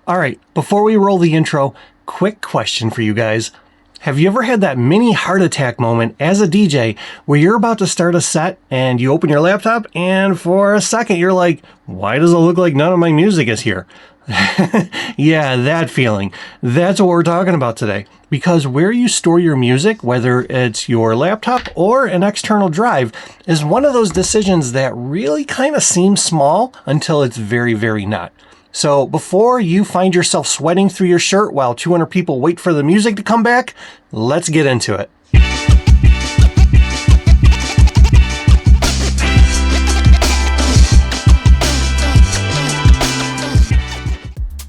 All right, before we roll the intro, quick question for you guys. Have you ever had that mini heart attack moment as a DJ where you're about to start a set and you open your laptop and for a second you're like, why does it look like none of my music is here? Yeah, that feeling. That's what we're talking about today. Because where you store your music, whether it's your laptop or an external drive, is one of those decisions that really kind of seems small until it's very, very not. So before you find yourself sweating through your shirt while 200 people wait for the music to come back, let's get into it.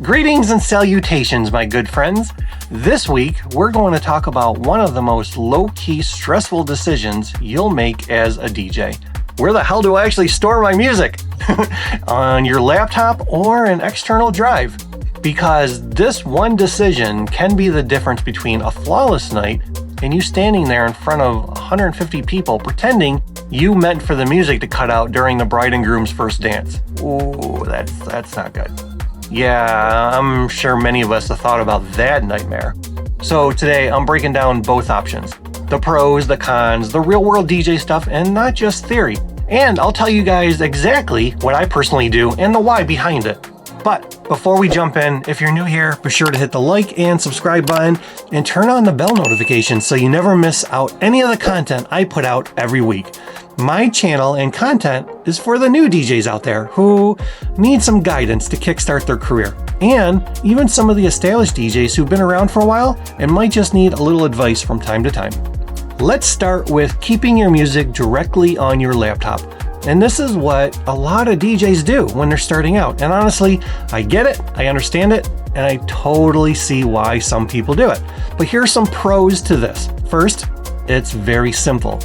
Greetings and salutations, my good friends. This week, we're going to talk about one of the most low-key, stressful decisions you'll make as a DJ. Where the hell do I actually store my music? On your laptop or an external drive? Because this one decision can be the difference between a flawless night and you standing there in front of 150 people pretending you meant for the music to cut out during the bride and groom's first dance. Ooh, that's not good. Yeah, I'm sure many of us have thought about that nightmare. So today I'm breaking down both options. The pros, the cons, the real world DJ stuff, and not just theory. And I'll tell you guys exactly what I personally do and the why behind it. But before we jump in, if you're new here, be sure to hit the like and subscribe button and turn on the bell notification so you never miss out any of the content I put out every week. My channel and content is for the new DJs out there who need some guidance to kickstart their career, and even some of the established DJs who've been around for a while and might just need a little advice from time to time. Let's start with keeping your music directly on your laptop. And this is what a lot of DJs do when they're starting out. And honestly, I get it, I understand it, and I totally see why some people do it. But here are some pros to this. First, it's very simple.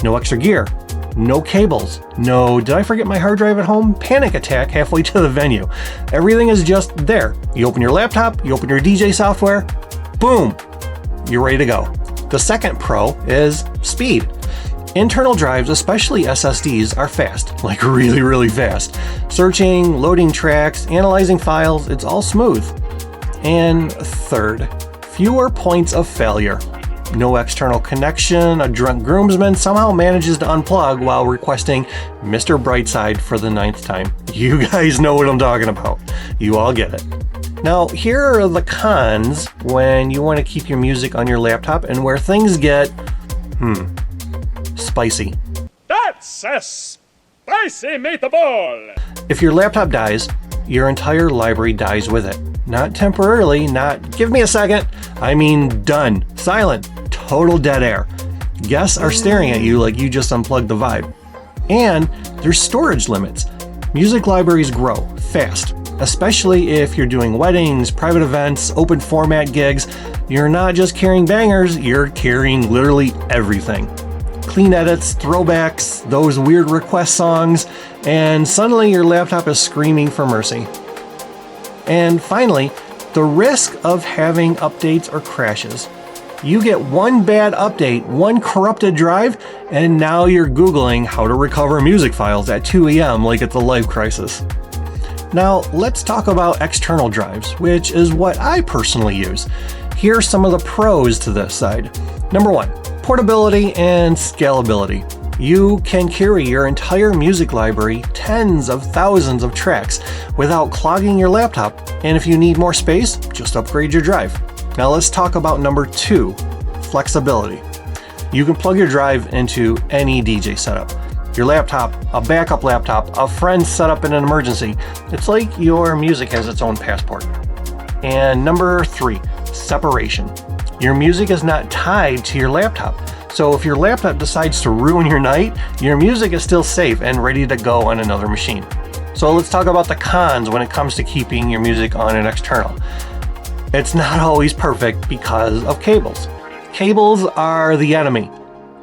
No extra gear. No cables. No, did I forget my hard drive at home? Panic attack halfway to the venue. Everything is just there. You open your laptop, you open your DJ software, boom, you're ready to go. The second pro is speed. Internal drives, especially SSDs, are fast, like really, really fast. Searching, loading tracks, analyzing files, it's all smooth. And third, fewer points of failure. No external connection, a drunk groomsman somehow manages to unplug while requesting Mr. Brightside for the 9th time. You guys know what I'm talking about. You all get it. Now, here are the cons when you want to keep your music on your laptop and where things get, spicy. That's a spicy meatball! If your laptop dies, your entire library dies with it. Not temporarily, not give me a second. I mean done. Silent. Total dead air. Guests are staring at you like you just unplugged the vibe. And there's storage limits. Music libraries grow fast, especially if you're doing weddings, private events, open format gigs. You're not just carrying bangers, you're carrying literally everything. Clean edits, throwbacks, those weird request songs, and suddenly your laptop is screaming for mercy. And finally, the risk of having updates or crashes. You get one bad update, one corrupted drive, and now you're Googling how to recover music files at 2 a.m. like it's a life crisis. Now, let's talk about external drives, which is what I personally use. Here are some of the pros to this side. Number one, portability and scalability. You can carry your entire music library, tens of thousands of tracks, without clogging your laptop. And if you need more space, just upgrade your drive. Now let's talk about number two, flexibility. You can plug your drive into any DJ setup. Your laptop, a backup laptop, a friend's setup in an emergency. It's like your music has its own passport. And number three, separation. Your music is not tied to your laptop. So if your laptop decides to ruin your night, your music is still safe and ready to go on another machine. So let's talk about the cons when it comes to keeping your music on an external. It's not always perfect because of cables. Cables are the enemy.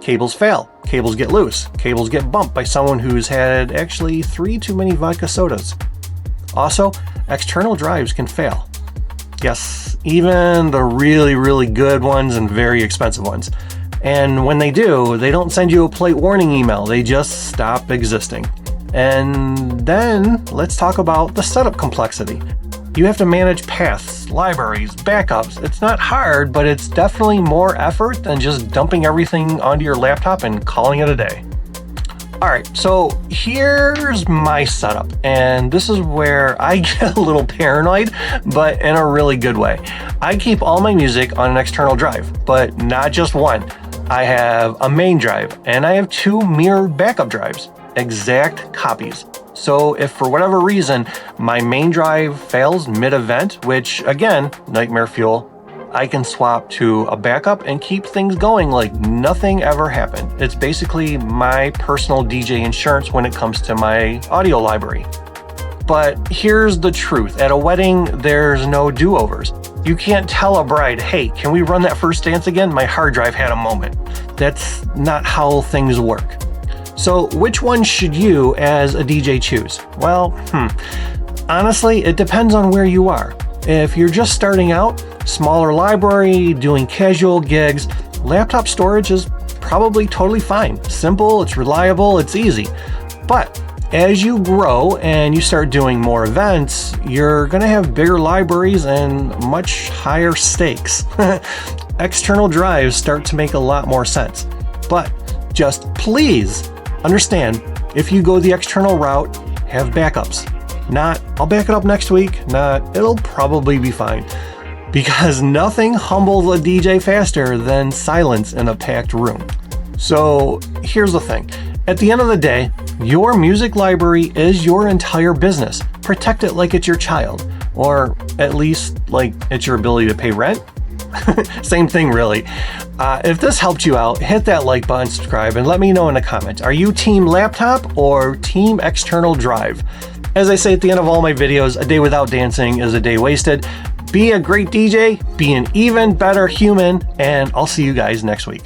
Cables fail. Cables get loose. Cables get bumped by someone who's had actually 3 too many vodka sodas. Also, external drives can fail. Yes, even the really, really good ones and very expensive ones. And when they do, they don't send you a plate warning email. They just stop existing. And then let's talk about the setup complexity. You have to manage paths, libraries, backups. It's not hard, but it's definitely more effort than just dumping everything onto your laptop and calling it a day. Alright, so here's my setup, and this is where I get a little paranoid, but in a really good way. I keep all my music on an external drive, but not just one. I have a main drive, and I have 2 mirrored backup drives, exact copies. So if for whatever reason my main drive fails mid-event, which again, nightmare fuel, I can swap to a backup and keep things going like nothing ever happened. It's basically my personal DJ insurance when it comes to my audio library. But here's the truth. At a wedding, there's no do-overs. You can't tell a bride, hey, can we run that first dance again? My hard drive had a moment. That's not how things work. So which one should you as a DJ choose? Well, honestly, it depends on where you are. If you're just starting out, smaller library, doing casual gigs, laptop storage is probably totally fine. Simple, it's reliable, it's easy. But as you grow and you start doing more events, you're going to have bigger libraries and much higher stakes. External drives start to make a lot more sense. But just please understand, if you go the external route, have backups. Not, I'll back it up next week. Not, it'll probably be fine. Because nothing humbles a DJ faster than silence in a packed room. So here's the thing. At the end of the day, your music library is your entire business. Protect it like it's your child. Or at least like it's your ability to pay rent. Same thing, really. If this helped you out, hit that like button, subscribe, and let me know in the comments. Are you team laptop or team external drive? As I say at the end of all my videos, a day without dancing is a day wasted. Be a great DJ, be an even better human, and I'll see you guys next week.